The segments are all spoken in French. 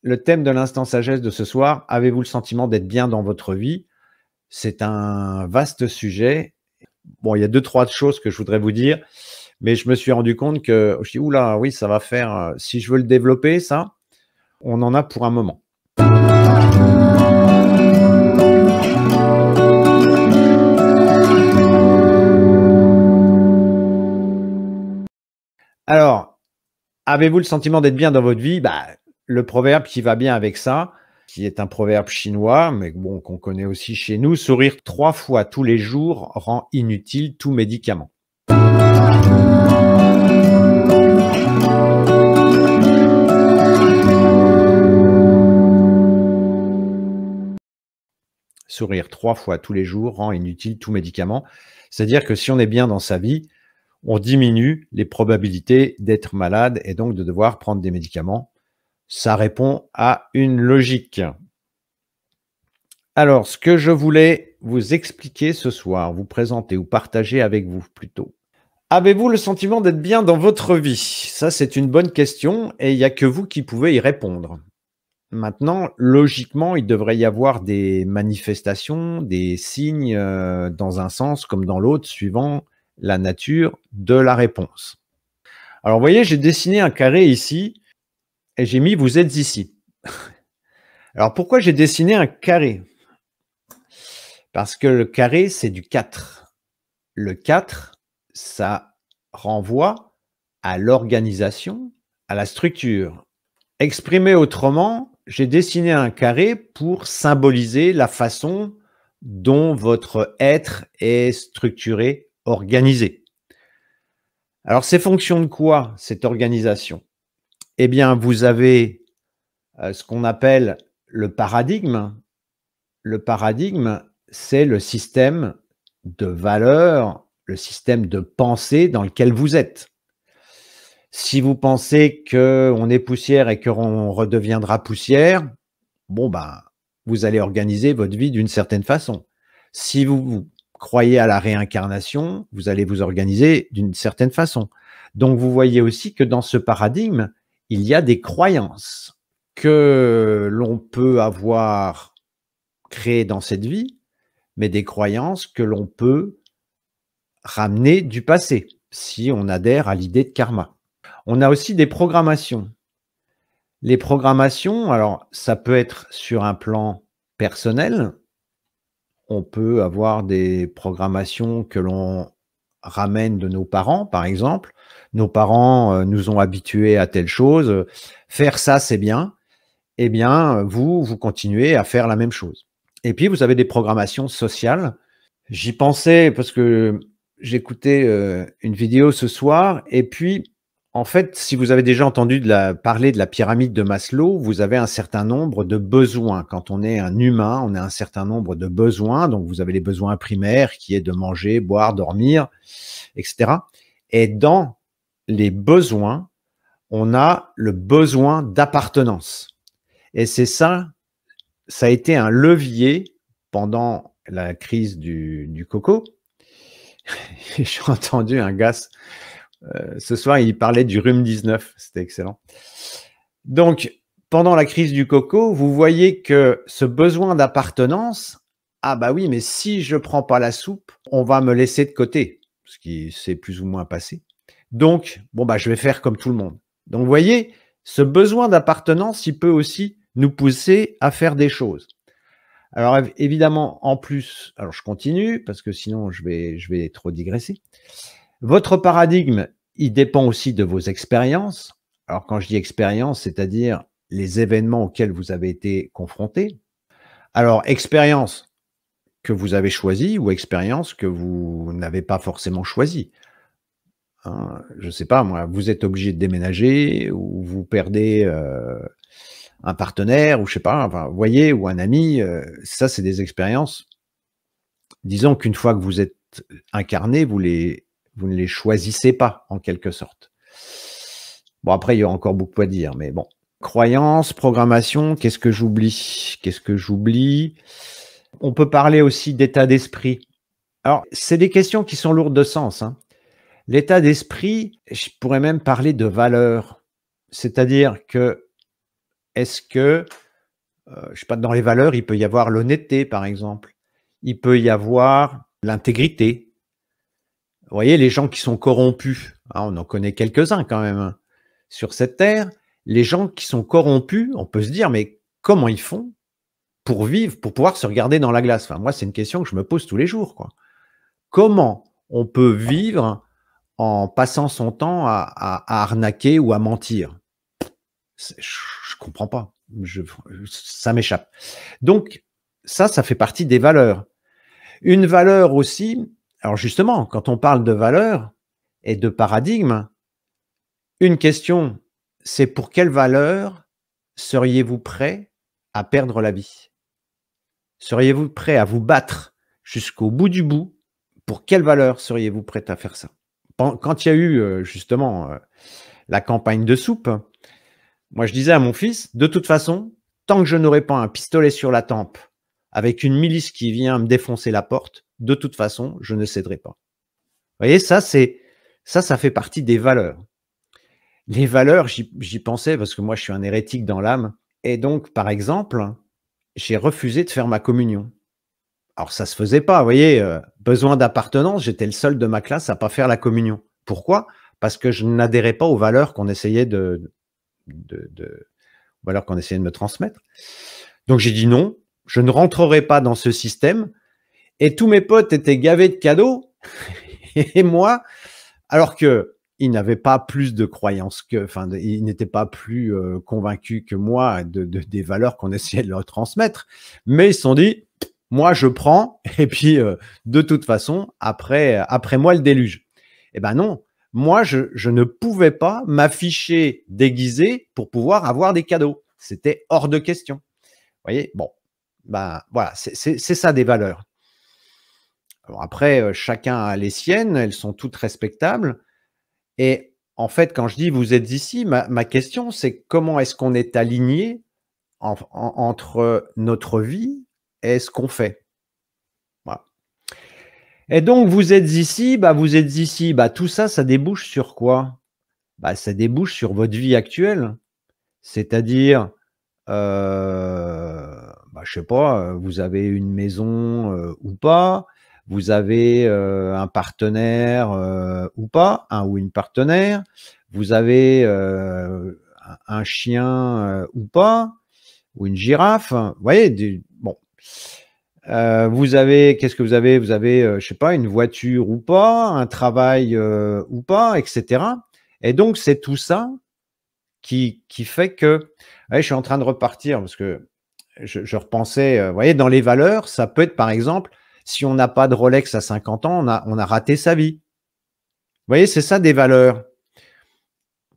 le thème de l'instant sagesse de ce soir, avez-vous le sentiment d'être bien dans votre vie? C'est un vaste sujet. Bon, il y a 2-3 choses que je voudrais vous dire, mais je me suis rendu compte que je dis: «Ouh là, oui, ça va faire, si je veux le développer ça, on en a pour un moment». Alors, avez-vous le sentiment d'être bien dans votre vie? Bah, le proverbe qui va bien avec ça, qui est un proverbe chinois, mais bon, qu'on connaît aussi chez nous: «Sourire 3 fois tous les jours rend inutile tout médicament». Sourire 3 fois tous les jours rend inutile tout médicament. C'est-à-dire que si on est bien dans sa vie, on diminue les probabilités d'être malade et donc de devoir prendre des médicaments. Ça répond à une logique. Alors, ce que je voulais vous expliquer ce soir, vous présenter ou partager avec vous plutôt. Avez-vous le sentiment d'être bien dans votre vie? Ça, c'est une bonne question et il n'y a que vous qui pouvez y répondre. Maintenant, logiquement, il devrait y avoir des manifestations, des signes dans un sens comme dans l'autre, suivant la nature de la réponse. Alors, vous voyez, j'ai dessiné un carré ici et j'ai mis «vous êtes ici». Alors, pourquoi j'ai dessiné un carré? Parce que le carré, c'est du 4. Le 4, ça renvoie à l'organisation, à la structure. Exprimé autrement, j'ai dessiné un carré pour symboliser la façon dont votre être est structuré, organisé. Alors, c'est fonction de quoi, cette organisation? Eh bien, vous avez ce qu'on appelle le paradigme. Le paradigme, c'est le système de valeurs, le système de pensée dans lequel vous êtes. Si vous pensez qu'on est poussière et qu'on redeviendra poussière, bon, ben, vous allez organiser votre vie d'une certaine façon. Si vous croyez à la réincarnation, vous allez vous organiser d'une certaine façon. Donc, vous voyez aussi que dans ce paradigme, il y a des croyances que l'on peut avoir créées dans cette vie, mais des croyances que l'on peut ramener du passé, si on adhère à l'idée de karma. On a aussi des programmations. Les programmations, alors ça peut être sur un plan personnel. On peut avoir des programmations que l'on ramène de nos parents, par exemple. Nos parents nous ont habitués à telle chose. Faire ça, c'est bien. Eh bien, vous continuez à faire la même chose. Et puis, vous avez des programmations sociales. J'y pensais parce que j'écoutais une vidéo ce soir et puis en fait, si vous avez déjà entendu parler de la pyramide de Maslow, vous avez un certain nombre de besoins. Quand on est un humain, on a un certain nombre de besoins. Donc, vous avez les besoins primaires qui est de manger, boire, dormir, etc. Et dans les besoins, on a le besoin d'appartenance. Et c'est ça, ça a été un levier pendant la crise du coco. J'ai entendu un gars ce soir, il parlait du rhume 19, c'était excellent. Donc, pendant la crise du coco, vous voyez que ce besoin d'appartenance, ah bah oui, mais si je prends pas la soupe, on va me laisser de côté, ce qui s'est plus ou moins passé. Donc, bon bah je vais faire comme tout le monde. Donc, vous voyez, ce besoin d'appartenance, il peut aussi nous pousser à faire des choses. Alors évidemment, en plus, alors je continue parce que sinon je vais trop digresser. Votre paradigme, il dépend aussi de vos expériences. Alors, quand je dis expérience, c'est-à-dire les événements auxquels vous avez été confrontés. Alors, expérience que vous avez choisie ou expérience que vous n'avez pas forcément choisie. Hein, je ne sais pas, moi, vous êtes obligé de déménager ou vous perdez un partenaire ou je sais pas, enfin, vous voyez, ou un ami. Ça, c'est des expériences. Disons qu'une fois que vous êtes incarné, vous ne les choisissez pas, en quelque sorte. Bon, après, il y a encore beaucoup à dire, mais bon. Croyances, programmation, qu'est-ce que j'oublie? Qu'est-ce que j'oublie? On peut parler aussi d'état d'esprit. Alors, c'est des questions qui sont lourdes de sens, hein. L'état d'esprit, je pourrais même parler de valeurs. C'est-à-dire que est-ce que, je sais pas, dans les valeurs, il peut y avoir l'honnêteté, par exemple. Il peut y avoir l'intégrité. Vous voyez, les gens qui sont corrompus, hein, on en connaît quelques-uns quand même, hein, sur cette terre. Les gens qui sont corrompus, on peut se dire: «Mais comment ils font pour vivre, pour pouvoir se regarder dans la glace?» Enfin, moi, c'est une question que je me pose tous les jours, quoi. Comment on peut vivre en passant son temps à arnaquer ou à mentir? Je comprends pas. Ça m'échappe. Donc ça fait partie des valeurs. Une valeur aussi, alors justement, quand on parle de valeurs et de paradigme, une question, c'est pour quelle valeur seriez-vous prêt à perdre la vie? Seriez-vous prêt à vous battre jusqu'au bout du bout? Pour quelle valeur seriez-vous prêt à faire ça? Quand il y a eu, justement, la campagne de soupe, moi je disais à mon fils: «De toute façon, tant que je n'aurai pas un pistolet sur la tempe, avec une milice qui vient me défoncer la porte, de toute façon, je ne céderai pas». Vous voyez, ça fait partie des valeurs. Les valeurs, j'y pensais parce que moi je suis un hérétique dans l'âme et donc par exemple, j'ai refusé de faire ma communion. Alors ça se faisait pas, vous voyez, besoin d'appartenance, j'étais le seul de ma classe à pas faire la communion. Pourquoi? Parce que je n'adhérais pas aux valeurs qu'on essayait aux valeurs qu'on essayait de me transmettre. Donc j'ai dit: «Non, je ne rentrerai pas dans ce système» et tous mes potes étaient gavés de cadeaux et moi, alors qu'ils n'avaient pas plus de croyances enfin, ils n'étaient pas plus, convaincus que moi des valeurs qu'on essayait de leur transmettre. Mais ils se sont dit: «Moi, je prends et puis, de toute façon, après moi le déluge». Eh ben non, moi, je ne pouvais pas m'afficher déguisé pour pouvoir avoir des cadeaux. C'était hors de question. Vous voyez? Bon, ben, voilà, c'est ça des valeurs. Alors après, chacun a les siennes, elles sont toutes respectables et en fait, quand je dis: «Vous êtes ici», ma question, c'est comment est-ce qu'on est aligné entre notre vie et ce qu'on fait? Voilà. Et donc vous êtes ici, bah, tout ça, ça débouche sur quoi? Bah, ça débouche sur votre vie actuelle. C'est-à-dire, je sais pas, vous avez une maison, ou pas, vous avez, un partenaire, ou pas, un ou une partenaire, vous avez, un chien, ou pas, ou une girafe, vous voyez? Du bon. Vous avez qu'est-ce que vous avez? Vous avez, je sais pas, une voiture ou pas, un travail, ou pas et cetera et donc c'est tout ça qui fait que ouais, je suis en train de repartir parce que je repensais, vous voyez, dans les valeurs, ça peut être, par exemple, si on n'a pas de Rolex à 50 ans, on a raté sa vie. Vous voyez, c'est ça des valeurs.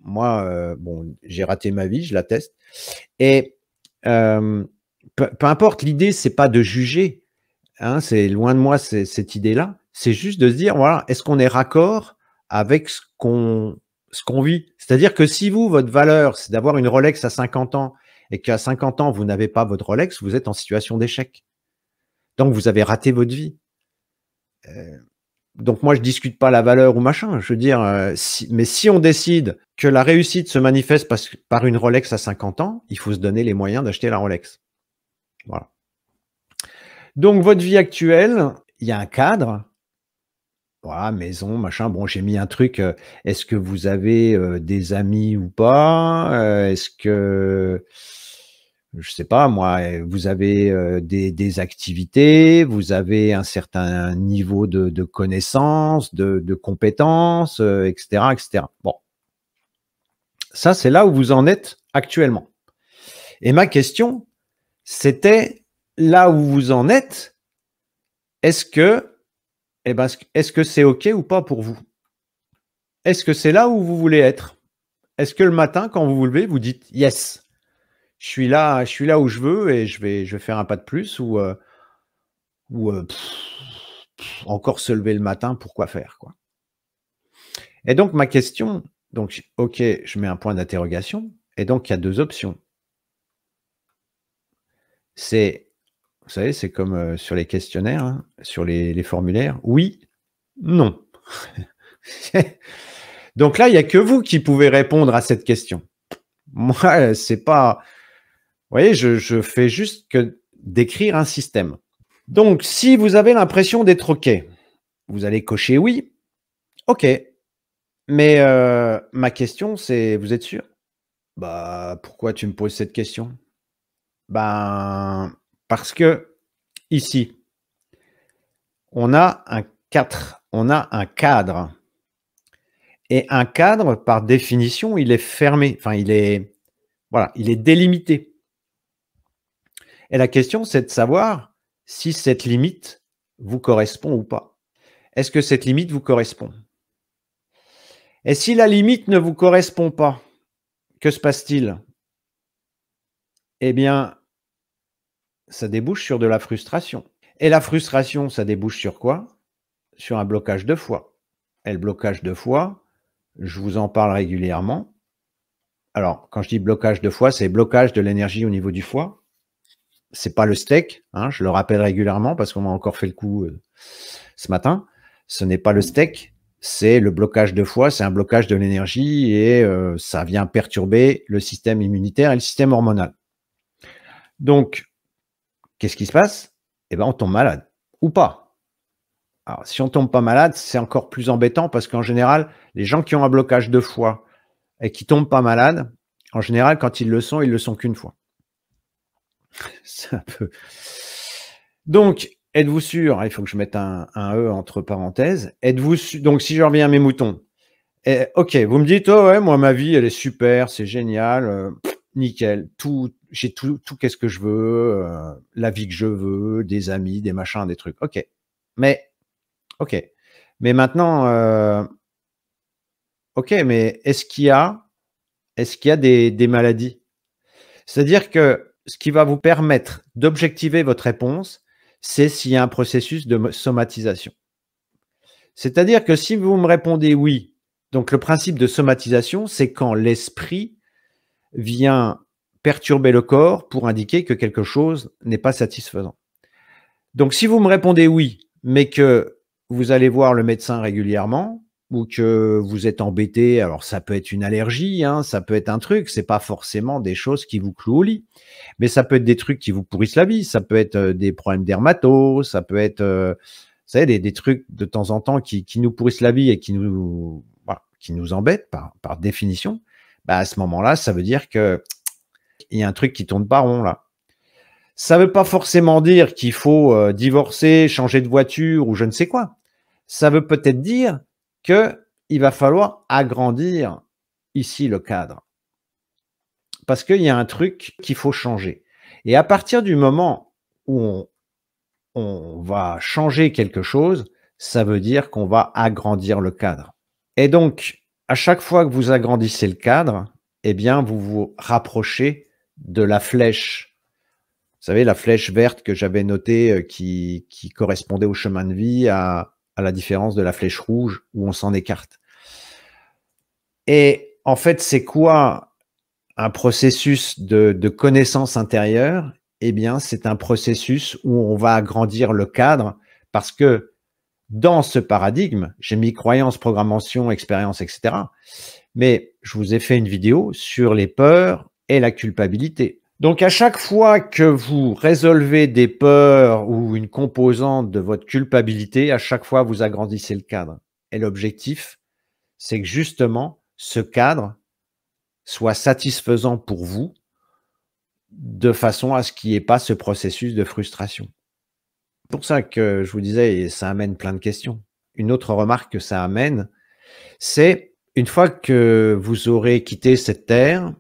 Moi, bon, j'ai raté ma vie, je l'atteste et peu importe, l'idée, c'est pas de juger, hein, c'est loin de moi cette idée-là. C'est juste de se dire, voilà, est-ce qu'on est raccord avec ce qu'on vit? C'est-à-dire que si vous, votre valeur, c'est d'avoir une Rolex à 50 ans et qu'à 50 ans, vous n'avez pas votre Rolex, vous êtes en situation d'échec. Donc vous avez raté votre vie. Donc moi, je discute pas la valeur ou machin. Je veux dire, mais si on décide que la réussite se manifeste par une Rolex à 50 ans, il faut se donner les moyens d'acheter la Rolex. Voilà. Donc votre vie actuelle, il y a un cadre. Voilà, maison, machin. Bon, j'ai mis un truc, est-ce que vous avez, des amis ou pas? Est-ce que, je sais pas moi, vous avez, des activités, vous avez un certain niveau de connaissances, de compétences, et cetera, et cetera. Bon, ça, c'est là où vous en êtes actuellement et ma question, c'était là où vous en êtes, est-ce que est-ce que c'est OK ou pas pour vous? Est-ce que c'est là où vous voulez être? Est-ce que le matin, quand vous vous levez, vous dites: «Yes, je suis là où je veux et je vais faire un pas de plus» ou encore se lever le matin, pourquoi faire, quoi? Et donc ma question, donc OK, je mets un point d'interrogation et donc il y a 2 options. C'est vous savez, c'est comme, sur les questionnaires, hein, sur les formulaires, oui, non. Donc là, il y a que vous qui pouvez répondre à cette question. Moi, c'est pas voyez, je fais juste que décrire un système. Donc, si vous avez l'impression d'être OK, vous allez cocher oui. OK. Mais ma question, c'est: «Vous êtes sûr?» «Bah, pourquoi tu me poses cette question?» «Ben, parce que ici, on a un cadre et un cadre, par définition, il est fermé, enfin, il est voilà, il est délimité et la question, c'est de savoir si cette limite vous correspond ou pas. Est-ce que cette limite vous correspond? Et si la limite ne vous correspond pas, que se passe-t-il? Eh bien, ça débouche sur de la frustration et la frustration, ça débouche sur quoi? Sur un blocage de foi et le blocage de foi, je vous en parle régulièrement. Alors, quand je dis blocage de foi, c'est blocage de l'énergie au niveau du foie. C'est pas le steak, hein, je le rappelle régulièrement parce qu'on m'a encore fait le coup, ce matin. Ce n'est pas le steak, c'est le blocage de foie, c'est un blocage de l'énergie et ça vient perturber le système immunitaire et le système hormonal. Donc, qu'est-ce qui se passe? Eh ben, on tombe malade ou pas. Alors, si on tombe pas malade, c'est encore plus embêtant parce qu'en général, les gens qui ont un blocage de foie et qui tombent pas malades, en général, quand ils le sont qu'une fois. C'est un peu donc, êtes-vous sûr? Il faut que je mette un E entre parenthèses. Êtes-vous su donc si je reviens à mes moutons, OK, vous me dites: «Oh ouais, moi ma vie elle est super, c'est génial, nickel, j'ai tout qu'est-ce que je veux, la vie que je veux, des amis, des machins, des trucs». OK. Mais OK. Mais maintenant, OK, mais est-ce qu'il y a des maladies? C'est-à-dire que ce qui va vous permettre d'objectiver votre réponse, c'est s'il y a un processus de somatisation. C'est-à-dire que si vous me répondez oui, donc le principe de somatisation, c'est quand l'esprit vient perturber le corps pour indiquer que quelque chose n'est pas satisfaisant. Donc si vous me répondez oui, mais que vous allez voir le médecin régulièrement ou que vous êtes embêté, alors ça peut être une allergie, hein, ça peut être un truc, c'est pas forcément des choses qui vous clouent au lit. Mais ça peut être des trucs qui vous pourrissent la vie, ça peut être, des problèmes dermato, ça peut être, vous savez des trucs de temps en temps qui nous pourrissent la vie et qui nous voilà, qui nous embêtent par définition. Bah, à ce moment-là, ça veut dire qu'il y a un truc qui tourne pas rond là. Ça veut pas forcément dire qu'il faut, divorcer, changer de voiture ou je ne sais quoi. Ça veut peut-être dire qu'il va falloir agrandir ici le cadre. Parce qu'il y a un truc qu'il faut changer et à partir du moment où on va changer quelque chose, ça veut dire qu'on va agrandir le cadre et donc à chaque fois que vous agrandissez le cadre, eh bien, vous vous rapprochez de la flèche. Vous savez, la flèche verte que j'avais notée, qui correspondait au chemin de vie à la différence de la flèche rouge où on s'en écarte et en fait, c'est quoi un processus de connaissance intérieure? Eh bien, c'est un processus où on va agrandir le cadre parce que dans ce paradigme, j'ai mis croyance, programmation, expérience, et cetera. Mais je vous ai fait une vidéo sur les peurs et la culpabilité. Donc, à chaque fois que vous résolvez des peurs ou une composante de votre culpabilité, à chaque fois, vous agrandissez le cadre. Et l'objectif, c'est que justement, ce cadre soit satisfaisant pour vous, de façon à ce qu'il n'y ait pas ce processus de frustration. C'est pour ça que je vous disais, et ça amène plein de questions. Une autre remarque que ça amène, c'est une fois que vous aurez quitté cette terre,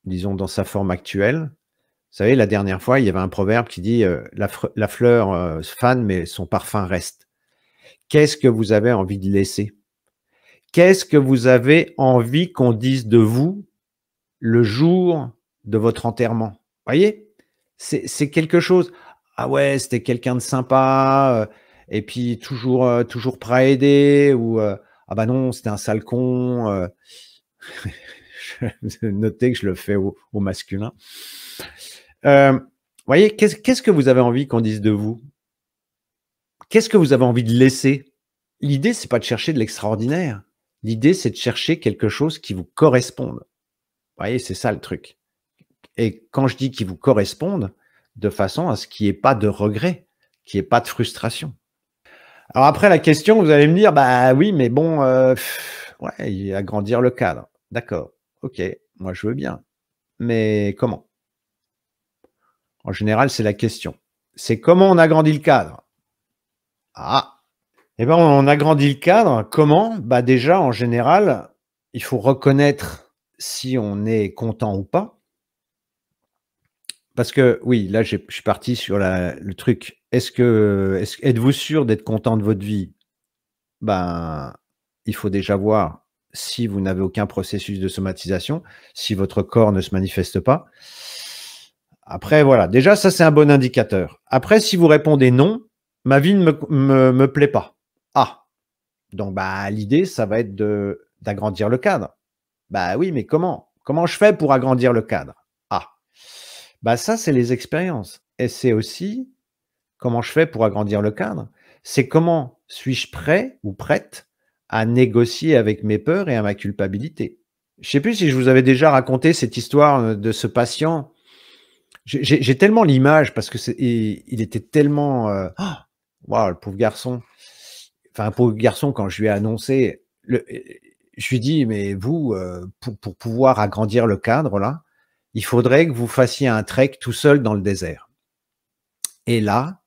disons dans sa forme actuelle, vous savez, la dernière fois, il y avait un proverbe qui dit la fleur fane, mais son parfum reste. Qu'est-ce que vous avez envie de laisser? Qu'est-ce que vous avez envie qu'on dise de vous le jour de votre enterrement? Voyez? C'est quelque chose. Ah ouais, c'était quelqu'un de sympa, et puis toujours prêt à aider ou, ah bah non, c'était un sale con, notez que je le fais au masculin. Voyez, qu'est-ce que vous avez envie qu'on dise de vous? Qu'est-ce que vous avez envie de laisser? L'idée, c'est pas de chercher de l'extraordinaire. L'idée, c'est de chercher quelque chose qui vous corresponde. Voyez, c'est ça le truc. et quand je dis qui vous correspondent, de façon à ce qu'il n'y ait pas de regret, qu'il n'y ait pas de frustration. Alors après, la question, vous allez me dire, bah oui, mais bon, ouais, agrandir le cadre. D'accord, ok, moi je veux bien. Mais comment? En général, c'est la question. C'est comment on agrandit le cadre? Ah, eh ben, on agrandit le cadre. Comment? Bah déjà, en général, il faut reconnaître si on est content ou pas. Parce que oui, là, je suis parti sur le truc. Êtes-vous sûr d'être content de votre vie? Ben, il faut déjà voir si vous n'avez aucun processus de somatisation, si votre corps ne se manifeste pas. Après, voilà, déjà, ça, c'est un bon indicateur. Après, si vous répondez non, ma vie ne me plaît pas. Ah, donc bah, l'idée, ça va être d'agrandir le cadre. Bah oui, mais comment? Comment je fais pour agrandir le cadre? Ah, bah ça, c'est les expériences. Et c'est aussi comment je fais pour agrandir le cadre. C'est comment suis-je prêt ou prête à négocier avec mes peurs et à ma culpabilité. Je ne sais plus si je vous avais déjà raconté cette histoire de ce patient. J'ai tellement l'image parce que il était tellement waouh, le pauvre garçon. Enfin, un pauvre garçon, quand je lui ai annoncé, je lui dis, mais vous, pour pouvoir agrandir le cadre, là, il faudrait que vous fassiez un trek tout seul dans le désert. Et là,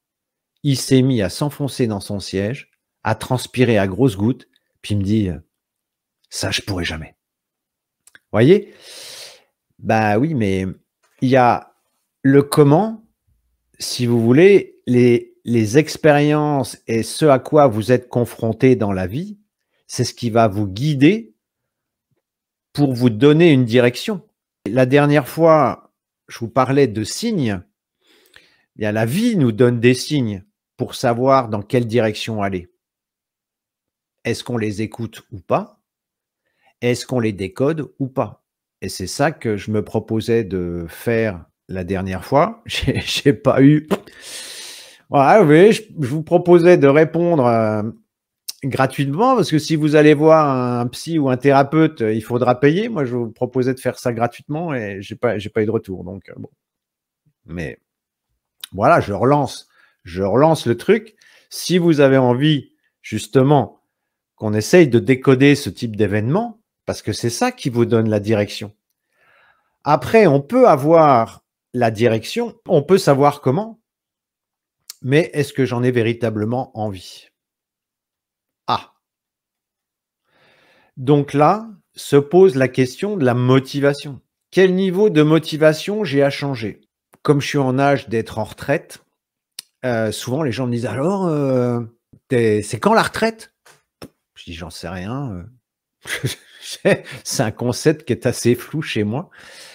il s'est mis à s'enfoncer dans son siège, à transpirer à grosses gouttes, puis il me dit, ça, je pourrais jamais. Voyez? Bah oui, mais il y a le comment, si vous voulez, les expériences et ce à quoi vous êtes confronté dans la vie, c'est ce qui va vous guider pour vous donner une direction. La dernière fois, je vous parlais de signes. Bien, la vie nous donne des signes pour savoir dans quelle direction aller. Est-ce qu'on les écoute ou pas? Est-ce qu'on les décode ou pas? Et c'est ça que je me proposais de faire la dernière fois. J'ai pas eu. Voilà, oui, je vous proposais de répondre gratuitement, parce que si vous allez voir un psy ou un thérapeute, il faudra payer. Moi, je vous proposais de faire ça gratuitement et j'ai pas eu de retour. Donc, bon. Mais voilà, je relance le truc. Si vous avez envie, justement, qu'on essaye de décoder ce type d'événement, parce que c'est ça qui vous donne la direction. Après, on peut avoir la direction, on peut savoir comment, mais est-ce que j'en ai véritablement envie? Ah! Donc là, se pose la question de la motivation. Quel niveau de motivation j'ai à changer? Comme je suis en âge d'être en retraite, souvent les gens me disent: «Alors, c'est quand la retraite?» Je dis: «J'en sais rien, c'est un concept qui est assez flou chez moi.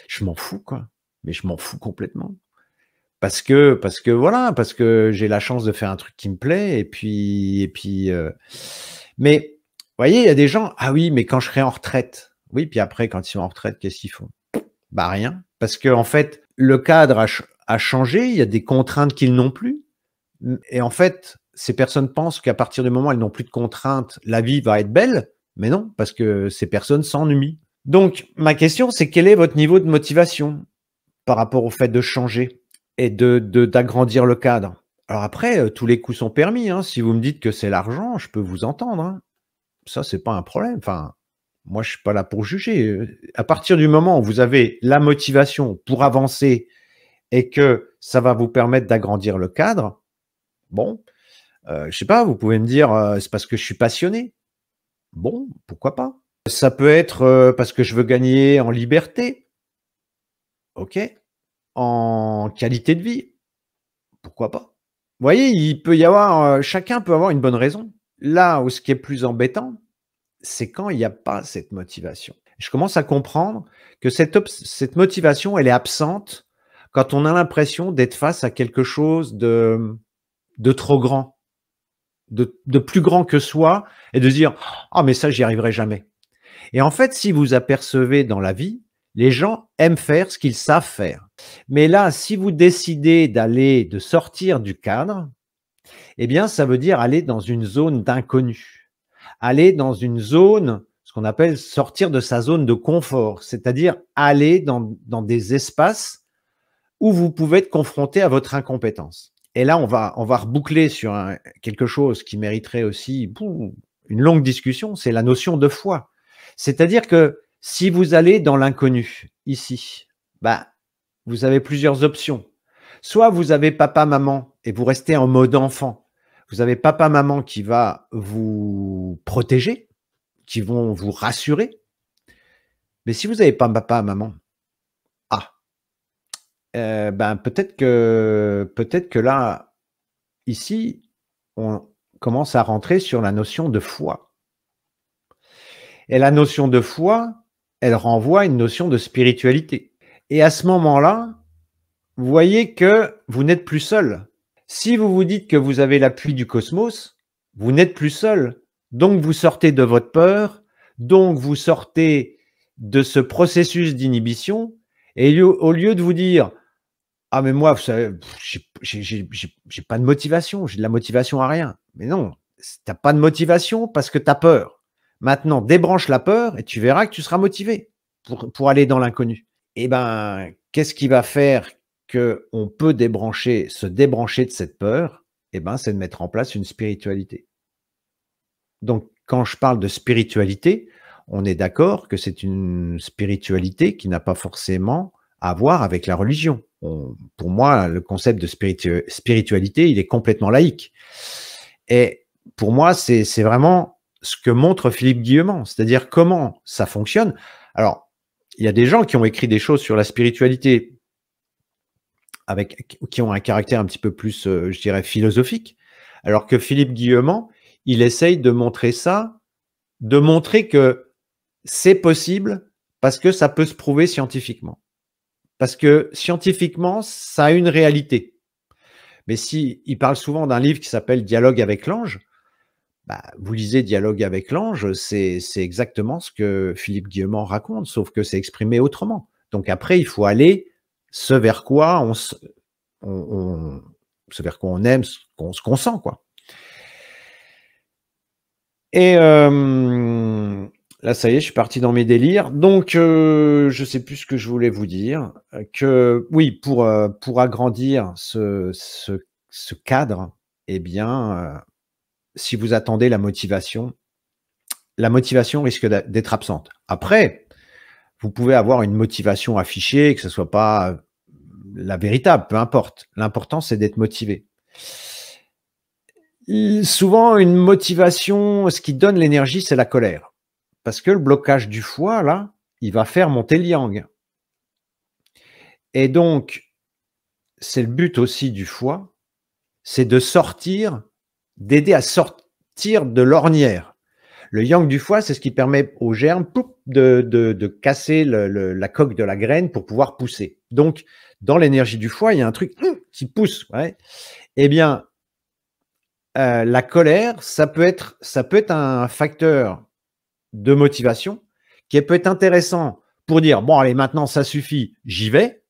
Je m'en fous, quoi, mais je m'en fous complètement. Parce que voilà, parce que j'ai la chance de faire un truc qui me plaît mais vous voyez, il y a des gens: «Ah oui, mais quand je serai en retraite». Oui, puis après, quand ils sont en retraite, qu'est-ce qu'ils font? Bah, rien, parce qu'en fait, le cadre a changé, il y a des contraintes qu'ils n'ont plus. Et en fait, ces personnes pensent qu'à partir du moment où elles n'ont plus de contraintes, la vie va être belle, mais non, parce que ces personnes s'ennuient. Donc, ma question, c'est quel est votre niveau de motivation par rapport au fait de changer et d'agrandir le cadre? Alors après, tous les coups sont permis, hein. Si vous me dites que c'est l'argent, je peux vous entendre, hein. Ça, c'est pas un problème. Enfin, moi, je suis pas là pour juger. À partir du moment où vous avez la motivation pour avancer et que ça va vous permettre d'agrandir le cadre, bon, je sais pas, vous pouvez me dire, c'est parce que je suis passionné. Bon, pourquoi pas? Ça peut être, parce que je veux gagner en liberté. OK. En qualité de vie. Pourquoi pas? Vous voyez, il peut y avoir, chacun peut avoir une bonne raison. Là où ce qui est plus embêtant, c'est quand il y a pas cette motivation. Je commence à comprendre que cette motivation, elle est absente quand on a l'impression d'être face à quelque chose de trop grand. De plus grand que soi et de dire: «Ah mais ça, j'y arriverai jamais». Et en fait, si vous apercevez dans la vie, les gens aiment faire ce qu'ils savent faire. Mais là, si vous décidez de sortir du cadre, eh bien, ça veut dire aller dans une zone d'inconnu. Aller dans une zone, ce qu'on appelle sortir de sa zone de confort, c'est-à-dire aller dans des espaces où vous pouvez être confronté à votre incompétence. Et là, on va reboucler sur quelque chose qui mériterait aussi une longue discussion, c'est la notion de foi. C'est-à-dire que si vous allez dans l'inconnu, ici, bah, vous avez plusieurs options. Soit vous avez papa, maman, et vous restez en mode enfant. Vous avez papa, maman qui va vous protéger, qui vont vous rassurer. Mais si vous n'avez pas papa, maman, ah, ben peut-être que là, ici, on commence à rentrer sur la notion de foi. Et la notion de foi, elle renvoie à une notion de spiritualité. Et à ce moment-là, vous voyez que vous n'êtes plus seul. Si vous vous dites que vous avez l'appui du cosmos, vous n'êtes plus seul. Donc vous sortez de votre peur, donc vous sortez de ce processus d'inhibition, et au lieu de vous dire « Ah mais moi, vous savez, j'ai pas de motivation, j'ai de la motivation à rien ». Mais non, tu n'as pas de motivation parce que tu as peur. Maintenant, débranche la peur et tu verras que tu seras motivé pour aller dans l'inconnu. Eh bien, qu'est-ce qui va faire qu'on peut se débrancher de cette peur? Eh ben, c'est de mettre en place une spiritualité. Donc, quand je parle de spiritualité, on est d'accord que c'est une spiritualité qui n'a pas forcément à voir avec la religion. Pour moi, le concept de spiritualité, il est complètement laïque. Et pour moi, c'est vraiment ce que montre Philippe Guillemant, c'est-à-dire comment ça fonctionne. Alors, il y a des gens qui ont écrit des choses sur la spiritualité qui ont un caractère un petit peu plus, je dirais, philosophique, alors que Philippe Guillemant, il essaye de montrer ça, de montrer que c'est possible parce que ça peut se prouver scientifiquement. Parce que scientifiquement, ça a une réalité. Mais il parle souvent d'un livre qui s'appelle Dialogue avec l'ange, bah, vous lisez Dialogue avec l'ange, c'est exactement ce que Philippe Guillemant raconte, sauf que c'est exprimé autrement. Donc après, il faut aller ce vers quoi ce vers quoi on aime, ce qu'on sent, quoi. Et là, ça y est, je suis parti dans mes délires. Donc, je ne sais plus ce que je voulais vous dire. Que oui, pour agrandir ce cadre, eh bien, si vous attendez la motivation risque d'être absente. Après, vous pouvez avoir une motivation affichée, que ce ne soit pas la véritable, peu importe. L'important, c'est d'être motivé. Souvent, une motivation, ce qui donne l'énergie, c'est la colère. Parce que le blocage du foie, là, il va faire monter le yang. Et donc, c'est le but aussi du foie, c'est d'aider à sortir de l'ornière. Le yang du foie, c'est ce qui permet aux germes de casser la coque de la graine pour pouvoir pousser. Donc, dans l'énergie du foie, il y a un truc qui pousse. Ouais. Eh bien, la colère, ça peut être un facteur de motivation qui peut être intéressant pour dire « Bon, allez, maintenant, ça suffit, j'y vais ».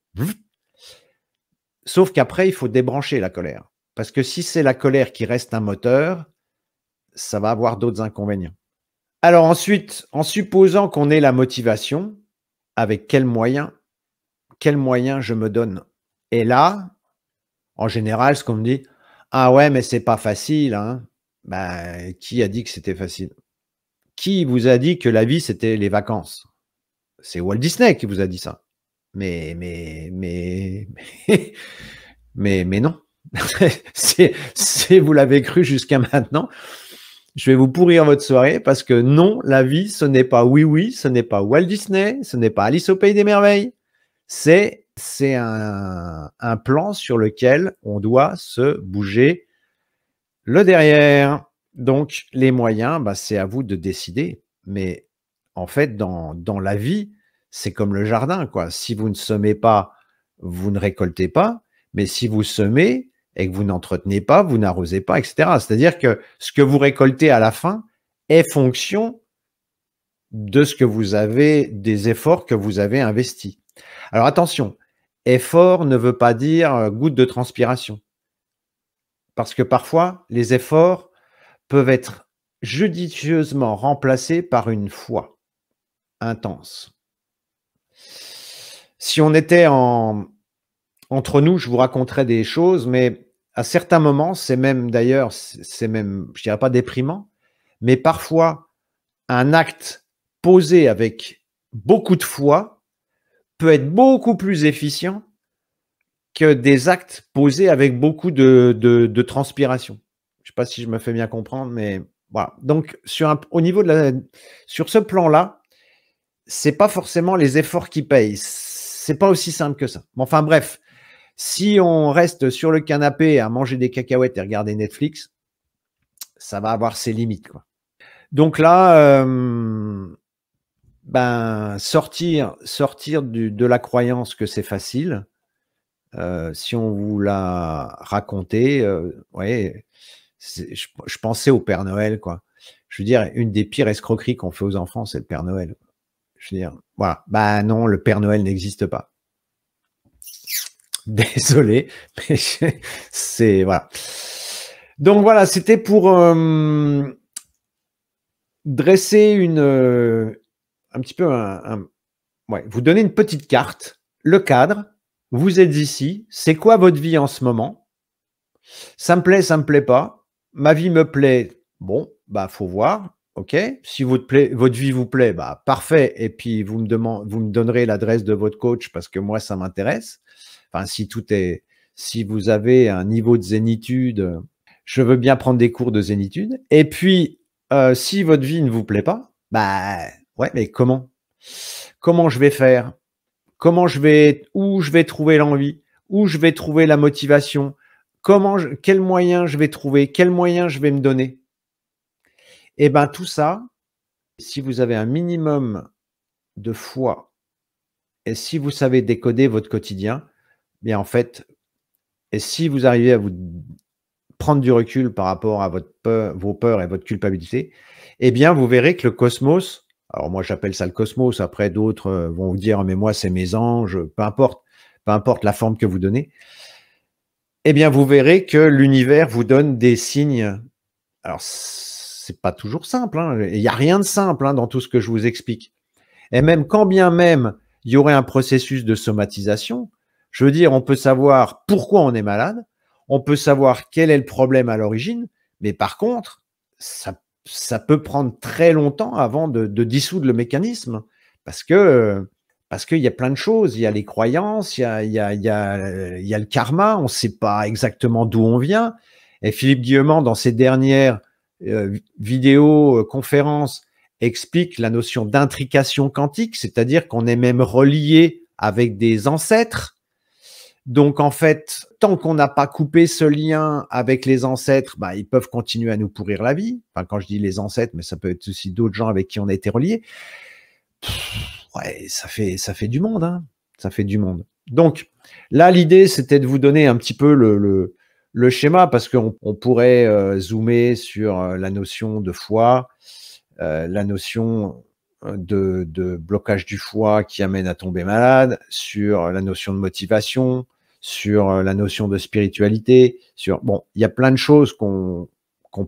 Sauf qu'après, il faut débrancher la colère. Parce que si c'est la colère qui reste un moteur, ça va avoir d'autres inconvénients. Alors ensuite, en supposant qu'on ait la motivation, avec quels moyens je me donne? Et là, en général, ce qu'on me dit, ah ouais, mais c'est pas facile, hein. Ben, qui a dit que c'était facile? Qui vous a dit que la vie, c'était les vacances? C'est Walt Disney qui vous a dit ça. Mais non. Vous l'avez cru jusqu'à maintenant. Je vais vous pourrir votre soirée parce que non, la vie, ce n'est pas oui, ce n'est pas Walt Disney, ce n'est pas Alice au Pays des Merveilles. C'est un plan sur lequel on doit se bouger le derrière. Donc, les moyens, bah, c'est à vous de décider. Mais en fait, dans la vie, c'est comme le jardin, quoi. Si vous ne semez pas, vous ne récoltez pas. Mais si vous semez et que vous n'entretenez pas, vous n'arrosez pas, etc. C'est-à-dire que ce que vous récoltez à la fin est fonction de ce que vous avez, des efforts que vous avez investis. Alors attention, effort ne veut pas dire goutte de transpiration. Parce que parfois, les efforts peuvent être judicieusement remplacés par une foi. intense. Si on était entre nous, je vous raconterais des choses, mais à certains moments, c'est même d'ailleurs, c'est même, je dirais pas déprimant, mais parfois, un acte posé avec beaucoup de foi peut être beaucoup plus efficient que des actes posés avec beaucoup de transpiration. Je ne sais pas si je me fais bien comprendre, mais voilà. Donc, au niveau sur ce plan-là, c'est pas forcément les efforts qui payent. C'est pas aussi simple que ça. Enfin bref, si on reste sur le canapé à manger des cacahuètes et regarder Netflix, ça va avoir ses limites, quoi. Donc là, sortir de la croyance que c'est facile, si on vous l'a raconté, ouais, je pensais au Père Noël, quoi. Je veux dire, une des pires escroqueries qu'on fait aux enfants, c'est le Père Noël. Je veux dire, voilà. Bah non, le Père Noël n'existe pas. Désolé, mais c'est voilà. Donc voilà, c'était pour dresser un petit peu ouais, vous donner une petite carte, le cadre. Vous êtes ici. C'est quoi votre vie en ce moment? Ça me plaît pas. Ma vie me plaît. Bon, bah faut voir. Ok. Si votre vie vous plaît, bah parfait. Et puis vous me donnerez l'adresse de votre coach parce que moi ça m'intéresse. Enfin, si vous avez un niveau de zénitude, je veux bien prendre des cours de zénitude. Et puis, si votre vie ne vous plaît pas, bah ouais, mais comment? Comment je vais faire? Où je vais trouver l'envie? Où je vais trouver la motivation? Quels moyens je vais trouver? Quels moyens je vais me donner? Et bien tout ça, si vous avez un minimum de foi et si vous savez décoder votre quotidien, bien en fait, et si vous arrivez à vous prendre du recul par rapport à vos peurs et votre culpabilité, eh bien vous verrez que le cosmos, alors moi j'appelle ça le cosmos, après d'autres vont vous dire mais moi c'est mes anges, peu importe la forme que vous donnez, eh bien vous verrez que l'univers vous donne des signes. Alors c'est pas toujours simple, hein. Il n'y a rien de simple dans tout ce que je vous explique. Et même quand bien même il y aurait un processus de somatisation, je veux dire, on peut savoir pourquoi on est malade, on peut savoir quel est le problème à l'origine, mais par contre, ça peut prendre très longtemps avant de dissoudre le mécanisme, parce qu'il y a plein de choses, il y a les croyances, il y a le karma, on ne sait pas exactement d'où on vient. Et Philippe Guillemant, dans ses dernières vidéos, conférences, explique la notion d'intrication quantique, c'est-à-dire qu'on est même relié avec des ancêtres. Donc, en fait, tant qu'on n'a pas coupé ce lien avec les ancêtres, bah, ils peuvent continuer à nous pourrir la vie. Enfin, quand je dis les ancêtres, mais ça peut être aussi d'autres gens avec qui on a été reliés. Ouais, ça fait du monde, hein. Ça fait du monde. Donc, là, l'idée, c'était de vous donner un petit peu le schéma, parce qu'on pourrait zoomer sur la notion de foi, la notion de blocage du foie qui amène à tomber malade, sur la notion de motivation, sur la notion de spiritualité, bon, il y a plein de choses qu'on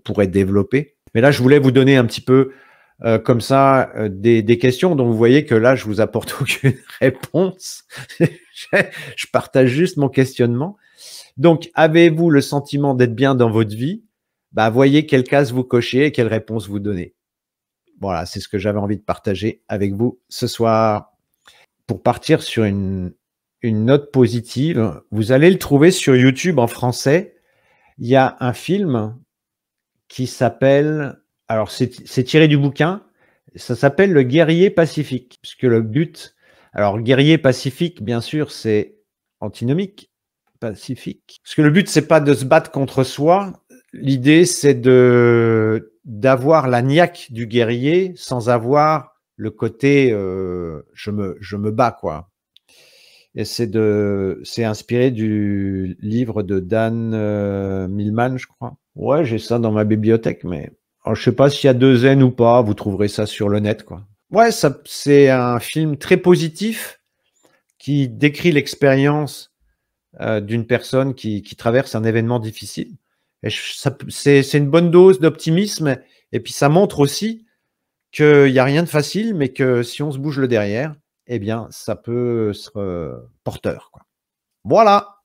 pourrait développer. Mais là, je voulais vous donner un petit peu comme ça des questions dont vous voyez que là, je vous apporte aucune réponse. Je partage juste mon questionnement. Donc, avez-vous le sentiment d'être bien dans votre vie? Bah, voyez quelle case vous cochez et quelle réponse vous donnez. Voilà, c'est ce que j'avais envie de partager avec vous ce soir. Pour partir sur une note positive, vous allez le trouver sur YouTube en français. Il y a un film qui s'appelle, alors c'est tiré du bouquin, ça s'appelle Le Guerrier Pacifique, puisque le but, alors guerrier pacifique, bien sûr, c'est antinomique, pacifique, parce que le but, c'est pas de se battre contre soi, l'idée, c'est d'avoir la niaque du guerrier sans avoir le côté je me bats, quoi. Et c'est inspiré du livre de Dan Millman, je crois. Ouais, j'ai ça dans ma bibliothèque, mais alors, je sais pas s'il y a 2 N ou pas, vous trouverez ça sur le net, quoi. Ouais, c'est un film très positif qui décrit l'expérience d'une personne qui traverse un événement difficile. Et c'est une bonne dose d'optimisme, et puis ça montre aussi qu'il y a rien de facile, mais que si on se bouge le derrière, eh bien, ça peut être porteur, quoi. Voilà!